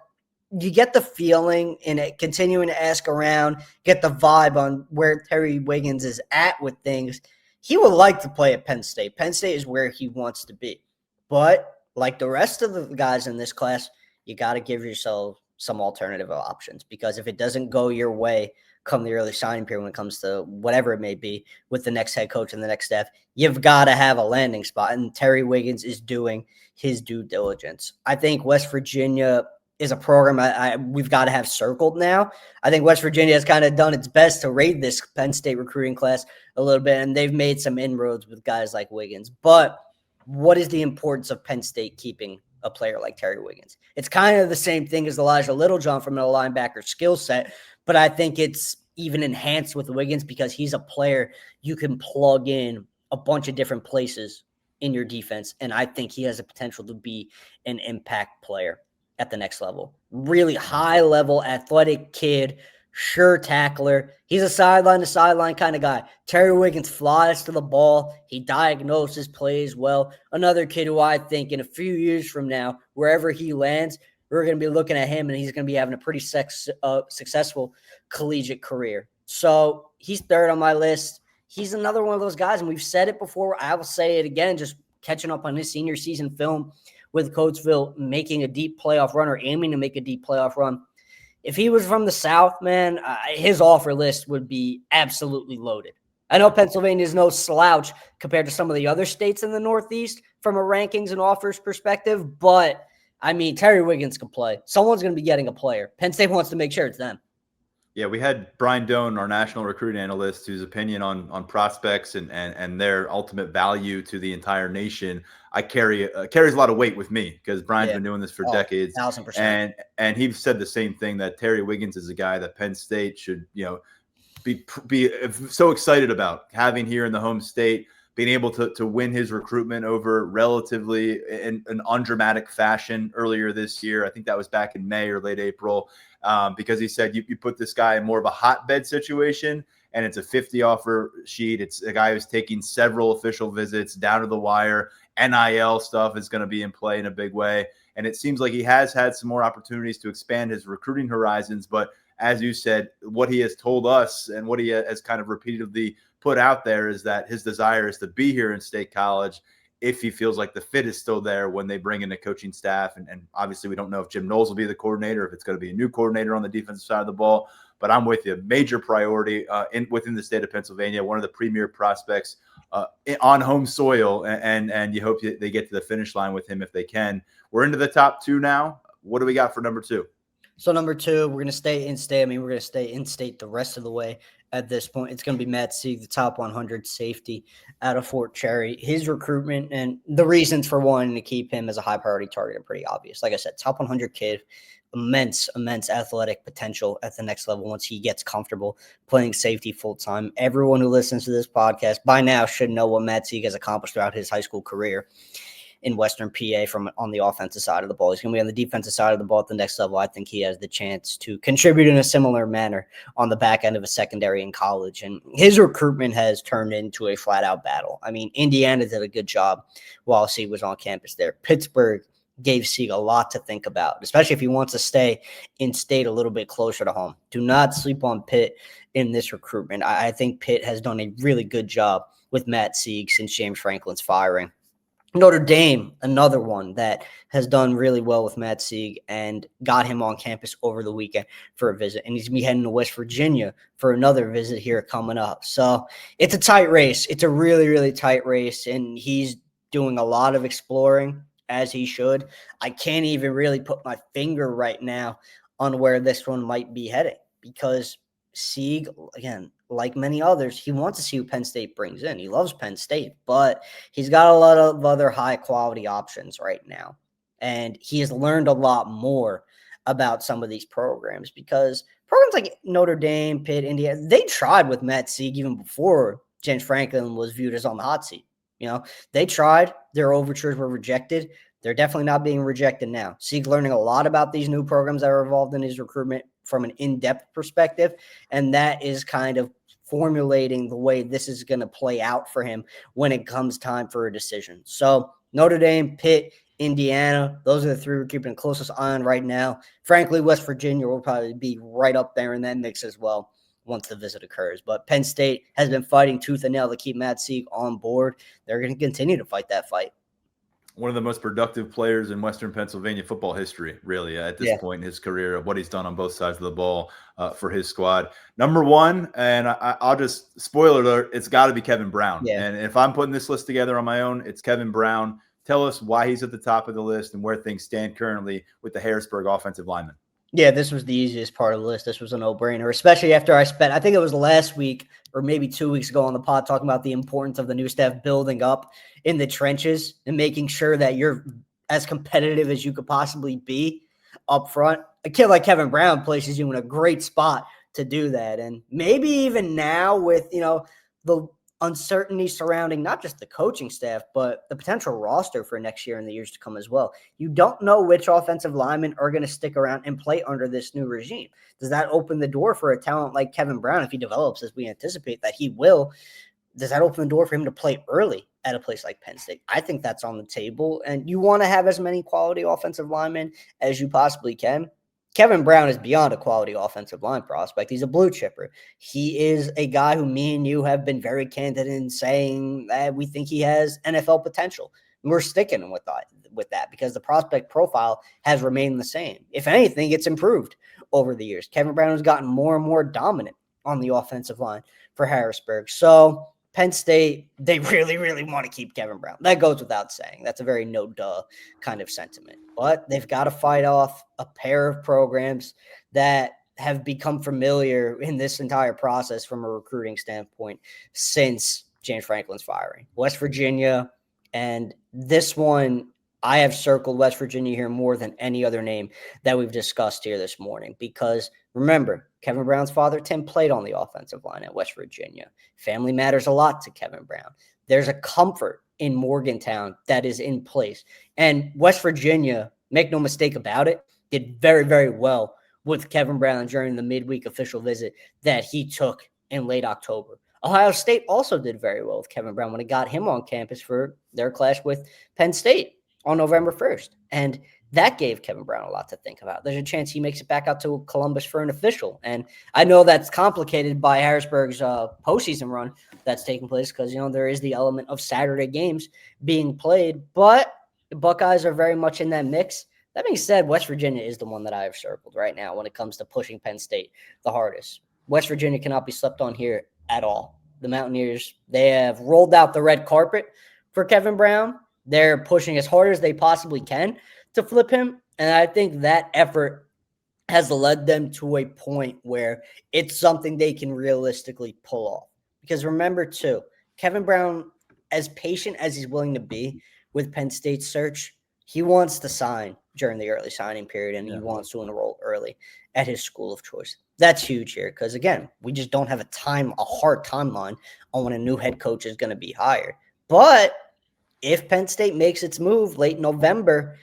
you get the feeling in it, continuing to ask around, get the vibe on where Terry Wiggins is at with things. He would like to play at Penn State. Penn State is where he wants to be. But like the rest of the guys in this class, you got to give yourself some alternative options, because if it doesn't go your way come the early signing period when it comes to whatever it may be with the next head coach and the next staff, you've got to have a landing spot. And Terry Wiggins is doing his due diligence. I think West Virginia is a program we've got to have circled now. I think West Virginia has kind of done its best to raid this Penn State recruiting class a little bit, and they've made some inroads with guys like Wiggins. But what is the importance of Penn State keeping a player like Terry Wiggins? It's kind of the same thing as Elijah Littlejohn from a linebacker skill set, but I think it's even enhanced with Wiggins because he's a player you can plug in a bunch of different places in your defense, and I think he has the potential to be an impact player at the next level. Really high-level, athletic kid, sure tackler. He's a sideline-to-sideline kind of guy. Terry Wiggins flies to the ball. He diagnoses plays well. Another kid who I think in a few years from now, wherever he lands, we're going to be looking at him, and he's going to be having a pretty successful collegiate career. So he's third on my list. He's another one of those guys, and we've said it before. I will say it again, just catching up on his senior season film with Coatesville, making a deep playoff run or aiming to make a deep playoff run. If he was from the South, man, his offer list would be absolutely loaded. I know Pennsylvania is no slouch compared to some of the other states in the Northeast from a rankings and offers perspective, but, I mean, Terry Wiggins can play. Someone's going to be getting a player. Penn State wants to make sure it's them. Yeah, we had Brian Doan, our national recruiting analyst, whose opinion on prospects and their ultimate value to the entire nation carries a lot of weight with me because Brian's been doing this for decades. 1,000%. And he said the same thing, that Terry Wiggins is a guy that Penn State should, be so excited about having here in the home state, being able to win his recruitment over relatively in an undramatic fashion earlier this year. I think that was back in May or late April. Because he said you put this guy in more of a hotbed situation, and it's a 50 offer sheet. It's a guy who's taking several official visits down to the wire. NIL stuff is going to be in play in a big way. And it seems like he has had some more opportunities to expand his recruiting horizons. But as you said, what he has told us and what he has kind of repeatedly put out there is that his desire is to be here in State College if he feels like the fit is still there when they bring in the coaching staff. And obviously we don't know if Jim Knowles will be the coordinator, if it's going to be a new coordinator on the defensive side of the ball. But I'm with you. Major priority within the state of Pennsylvania, one of the premier prospects on home soil, and you hope they get to the finish line with him if they can. We're into the top 2 now. What do we got for number 2? So number 2, we're going to stay in-state. I mean, we're going to stay in-state the rest of the way at this point. It's going to be Matt Sieg, the top 100 safety out of Fort Cherry. His recruitment and the reasons for wanting to keep him as a high-priority target are pretty obvious. Like I said, top 100 kid, immense athletic potential at the next level once he gets comfortable playing safety full-time. Everyone who listens to this podcast by now should know what Matt Sieg has accomplished throughout his high school career in Western PA from on the offensive side of the ball. He's going to be on the defensive side of the ball at the next level. I think he has the chance to contribute in a similar manner on the back end of a secondary in college. And his recruitment has turned into a flat-out battle. I mean, Indiana did a good job while he was on campus there. Pittsburgh gave Sieg a lot to think about, especially if he wants to stay in state a little bit closer to home. Do not sleep on Pitt in this recruitment. I think Pitt has done a really good job with Matt Sieg since James Franklin's firing. Notre Dame, another one that has done really well with Matt Sieg and got him on campus over the weekend for a visit. And he's going to be heading to West Virginia for another visit here coming up. So it's a tight race. It's a really, really tight race. And he's doing a lot of exploring, as he should. I can't even really put my finger right now on where this one might be heading, because Sieg, again, like many others, he wants to see who Penn State brings in. He loves Penn State, but he's got a lot of other high-quality options right now. And he has learned a lot more about some of these programs, because programs like Notre Dame, Pitt, Indiana, they tried with Matt Sieg even before James Franklin was viewed as on the hot seat. You know, they tried. Their overtures were rejected. They're definitely not being rejected now. Sieg learning a lot about these new programs that are involved in his recruitment from an in-depth perspective, and that is kind of formulating the way this is going to play out for him when it comes time for a decision. So Notre Dame, Pitt, Indiana, those are the three we're keeping the closest eye on right now. Frankly, West Virginia will probably be right up there in that mix as well once the visit occurs. But Penn State has been fighting tooth and nail to keep Matt Sieg on board. They're going to continue to fight that fight. One of the most productive players in Western Pennsylvania football history, really, at this point in his career, of what he's done on both sides of the ball for his squad. Number one, and I'll just, spoiler alert, it's got to be Kevin Brown. Yeah. And if I'm putting this list together on my own, it's Kevin Brown. Tell us why he's at the top of the list and where things stand currently with the Harrisburg offensive lineman. Yeah, this was the easiest part of the list. This was a no-brainer, especially after I spent, I think it was last week or maybe 2 weeks ago on the pod, talking about the importance of the new staff building up in the trenches and making sure that you're as competitive as you could possibly be up front. A kid like Kevin Brown places you in a great spot to do that. And maybe even now with, you know, the uncertainty surrounding not just the coaching staff, but the potential roster for next year and the years to come as well. You don't know which offensive linemen are going to stick around and play under this new regime. Does that open the door for a talent like Kevin Brown, if he develops as we anticipate that he will? Does that open the door for him to play early at a place like Penn State? I think that's on the table. And you want to have as many quality offensive linemen as you possibly can. Kevin Brown is beyond a quality offensive line prospect. He's a blue chipper. He is a guy who me and you have been very candid in saying that we think he has NFL potential. And we're sticking with that because the prospect profile has remained the same. If anything, it's improved over the years. Kevin Brown has gotten more and more dominant on the offensive line for Harrisburg. So Penn State, they really, really want to keep Kevin Brown. That goes without saying. That's a very no-duh kind of sentiment. But they've got to fight off a pair of programs that have become familiar in this entire process from a recruiting standpoint since James Franklin's firing. West Virginia, and this one, I have circled West Virginia here more than any other name that we've discussed here this morning because, remember, Kevin Brown's father, Tim, played on the offensive line at West Virginia. Family matters a lot to Kevin Brown. There's a comfort in Morgantown that is in place. And West Virginia, make no mistake about it, did very, very well with Kevin Brown during the midweek official visit that he took in late October. Ohio State also did very well with Kevin Brown when it got him on campus for their clash with Penn State on November 1st. And that gave Kevin Brown a lot to think about. There's a chance he makes it back out to Columbus for an official. And I know that's complicated by Harrisburg's postseason run that's taking place because, you know, there is the element of Saturday games being played, but the Buckeyes are very much in that mix. That being said, West Virginia is the one that I have circled right now when it comes to pushing Penn State the hardest. West Virginia cannot be slept on here at all. The Mountaineers, they have rolled out the red carpet for Kevin Brown. They're pushing as hard as they possibly can to flip him. And I think that effort has led them to a point where it's something they can realistically pull off. Because remember, too, Kevin Brown, as patient as he's willing to be with Penn State's search, he wants to sign during the early signing period, and he wants to enroll early at his school of choice. That's huge here because, again, we just don't have a hard timeline on when a new head coach is going to be hired. But if Penn State makes its move late November,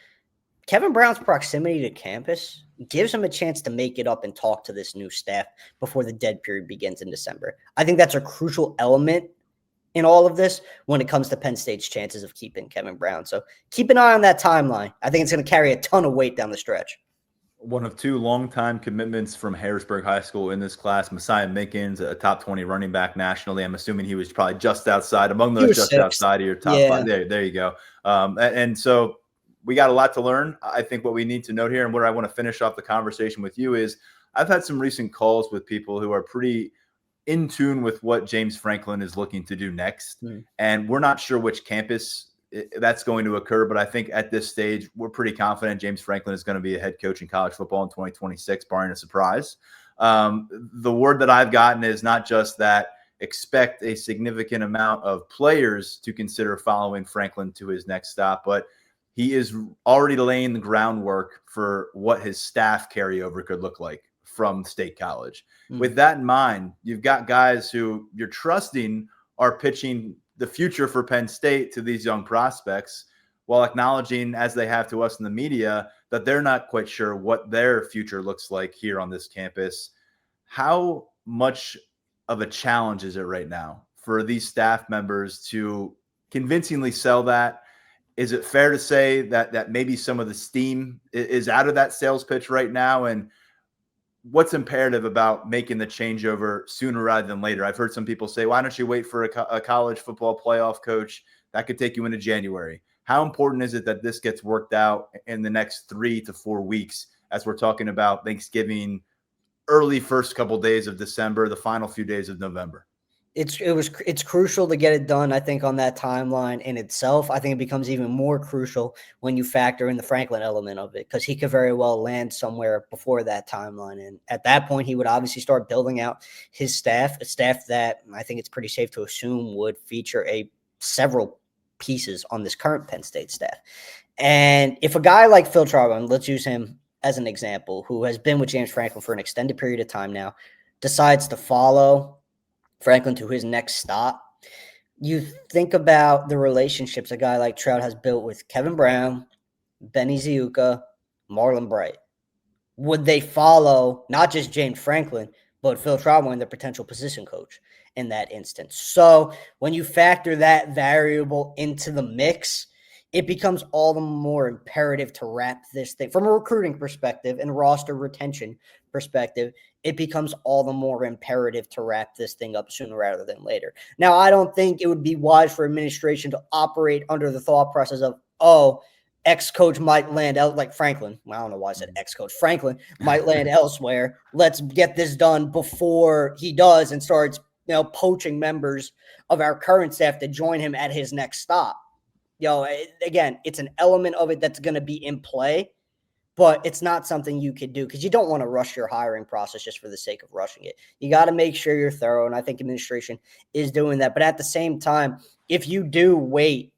Kevin Brown's proximity to campus gives him a chance to make it up and talk to this new staff before the dead period begins in December. I think that's a crucial element in all of this when it comes to Penn State's chances of keeping Kevin Brown. So keep an eye on that timeline. I think it's going to carry a ton of weight down the stretch. One of two longtime commitments from Harrisburg High School in this class, Messiah Mickens, a top 20 running back nationally. I'm assuming he was probably just outside, among those just outside of your top five. There you go. And so we got a lot to learn. I think what we need to note here, and where I want to finish off the conversation with you, is I've had some recent calls with people who are pretty in tune with what James Franklin is looking to do next. And we're not sure which campus that's going to occur, but I think at this stage, we're pretty confident James Franklin is going to be a head coach in college football in 2026, barring a surprise. The word that I've gotten is not just that expect a significant amount of players to consider following Franklin to his next stop, but he is already laying the groundwork for what his staff carryover could look like from State College. With that in mind, you've got guys who you're trusting are pitching the future for Penn State to these young prospects, while acknowledging, as they have to us in the media, that they're not quite sure what their future looks like here on this campus. How much of a challenge is it right now for these staff members to convincingly sell that? Is it fair to say that maybe some of the steam is out of that sales pitch right now? And what's imperative about making the changeover sooner rather than later? I've heard some people say, why don't you wait for a college football playoff coach? That could take you into January. How important is it that this gets worked out in the next 3 to 4 weeks, as we're talking about Thanksgiving, early first couple days of December, the final few days of November? It's crucial to get it done, I think, on that timeline in itself. I think it becomes even more crucial when you factor in the Franklin element of it, because he could very well land somewhere before that timeline. And at that point, he would obviously start building out his staff, a staff that I think it's pretty safe to assume would feature several pieces on this current Penn State staff. And if a guy like Phil Trautman, let's use him as an example, who has been with James Franklin for an extended period of time now, decides to follow Franklin to his next stop, you think about the relationships a guy like Trout has built with Kevin Brown, Benny Ziuka, Marlon Bright. Would they follow not just James Franklin, but Phil Trautman, the potential position coach in that instance? So when you factor that variable into the mix, it becomes all the more imperative to wrap this thing from a recruiting perspective and roster retention perspective. It becomes all the more imperative to wrap this thing up sooner rather than later. Now, I don't think it would be wise for administration to operate under the thought process of, ex-coach might land out like Franklin. Well, I don't know why I said ex-coach. Franklin might land elsewhere. Let's get this done before he does and starts, poaching members of our current staff to join him at his next stop. Again, it's an element of it that's going to be in play, but it's not something you could do because you don't want to rush your hiring process just for the sake of rushing it. You got to make sure you're thorough, and I think administration is doing that. But at the same time, if you do wait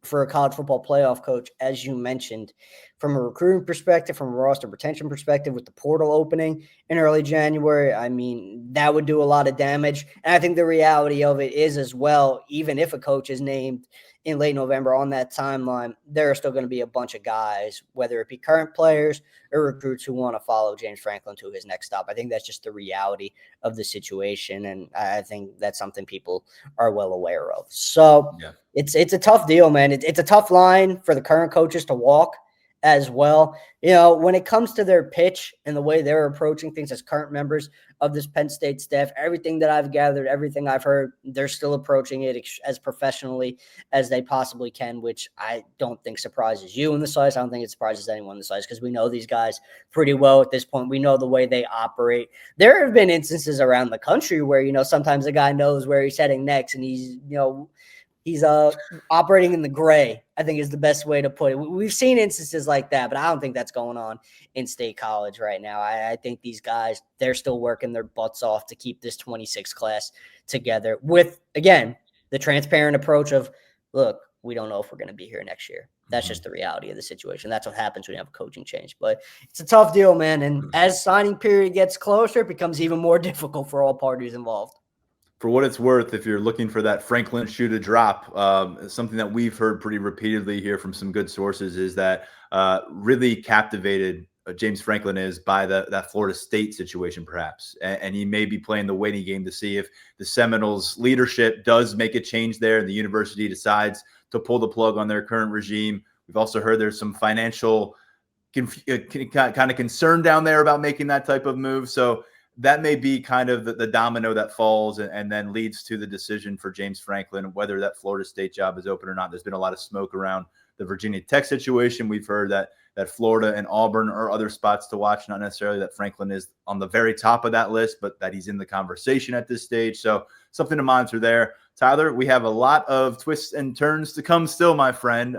for a college football playoff coach, as you mentioned, from a recruiting perspective, from a roster retention perspective, with the portal opening in early January, I mean, that would do a lot of damage. And I think the reality of it is as well, even if a coach is named in late November on that timeline, there are still going to be a bunch of guys, whether it be current players or recruits, who want to follow James Franklin to his next stop. I think that's just the reality of the situation, and I think that's something people are well aware of. So it's a tough deal, man. It's a tough line for the current coaches to walk as well. When it comes to their pitch and the way they're approaching things as current members of this Penn State staff, everything that I've gathered, everything I've heard, they're still approaching it as professionally as they possibly can, which I don't think surprises you in the slightest. I don't think it surprises anyone in the slightest, because we know these guys pretty well at this point. We know the way they operate. There have been instances around the country where, sometimes a guy knows where he's heading next, and he's operating in the gray, I think is the best way to put it. We've seen instances like that, but I don't think that's going on in State College right now. I think these guys, they're still working their butts off to keep this 26 class together with, again, the transparent approach of, look, we don't know if we're going to be here next year. That's just the reality of the situation. That's what happens when you have a coaching change. But it's a tough deal, man. And as signing period gets closer, it becomes even more difficult for all parties involved. For what it's worth, if you're looking for that Franklin shoe to drop, something that we've heard pretty repeatedly here from some good sources is that really captivated James Franklin is by that Florida State situation, perhaps. And he may be playing the waiting game to see if the Seminoles leadership does make a change there and the university decides to pull the plug on their current regime. We've also heard there's some financial kind of concern down there about making that type of move. So that may be kind of the domino that falls and then leads to the decision for James Franklin, whether that Florida State job is open or not. There's been a lot of smoke around the Virginia Tech situation. We've heard that Florida and Auburn are other spots to watch, not necessarily that Franklin is on the very top of that list, but that he's in the conversation at this stage. So something to monitor there. Tyler, we have a lot of twists and turns to come still, my friend.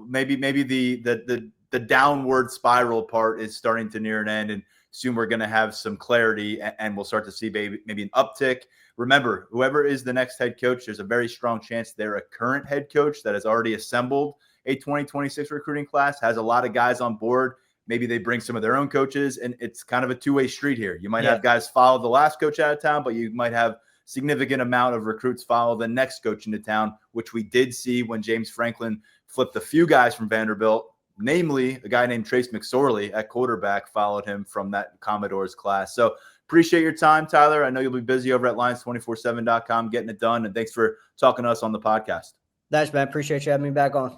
Maybe the downward spiral part is starting to near an end, and soon we're going to have some clarity and we'll start to see maybe an uptick. Remember, whoever is the next head coach, there's a very strong chance they're a current head coach that has already assembled a 2026 recruiting class, has a lot of guys on board. Maybe they bring some of their own coaches, and it's kind of a two-way street here. You might have guys follow the last coach out of town, but you might have significant amount of recruits follow the next coach into town, which we did see when James Franklin flipped a few guys from Vanderbilt. Namely, a guy named Trace McSorley at quarterback followed him from that Commodores class. So appreciate your time, Tyler. I know you'll be busy over at Lions247.com getting it done. And thanks for talking to us on the podcast. Thanks, man. Appreciate you having me back on.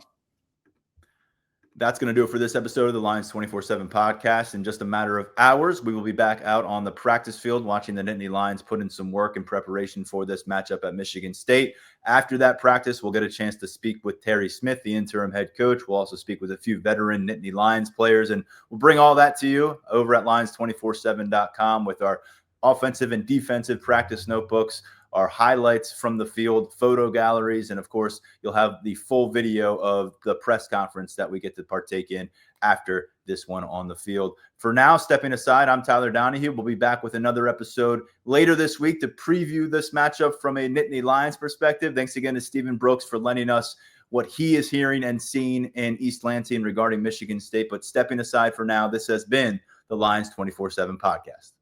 That's going to do it for this episode of the Lions 24/7 podcast. In just a matter of hours, we will be back out on the practice field watching the Nittany Lions put in some work in preparation for this matchup at Michigan State. After that practice, we'll get a chance to speak with Terry Smith, the interim head coach. We'll also speak with a few veteran Nittany Lions players, and we'll bring all that to you over at Lions247.com with our offensive and defensive practice notebooks, our highlights from the field, photo galleries, and of course, you'll have the full video of the press conference that we get to partake in after this one on the field. For now, stepping aside, I'm Tyler Donahue. We'll be back with another episode later this week to preview this matchup from a Nittany Lions perspective. Thanks again to Stephen Brooks for lending us what he is hearing and seeing in East Lansing regarding Michigan State. But stepping aside for now, this has been the Lions 24/7 podcast.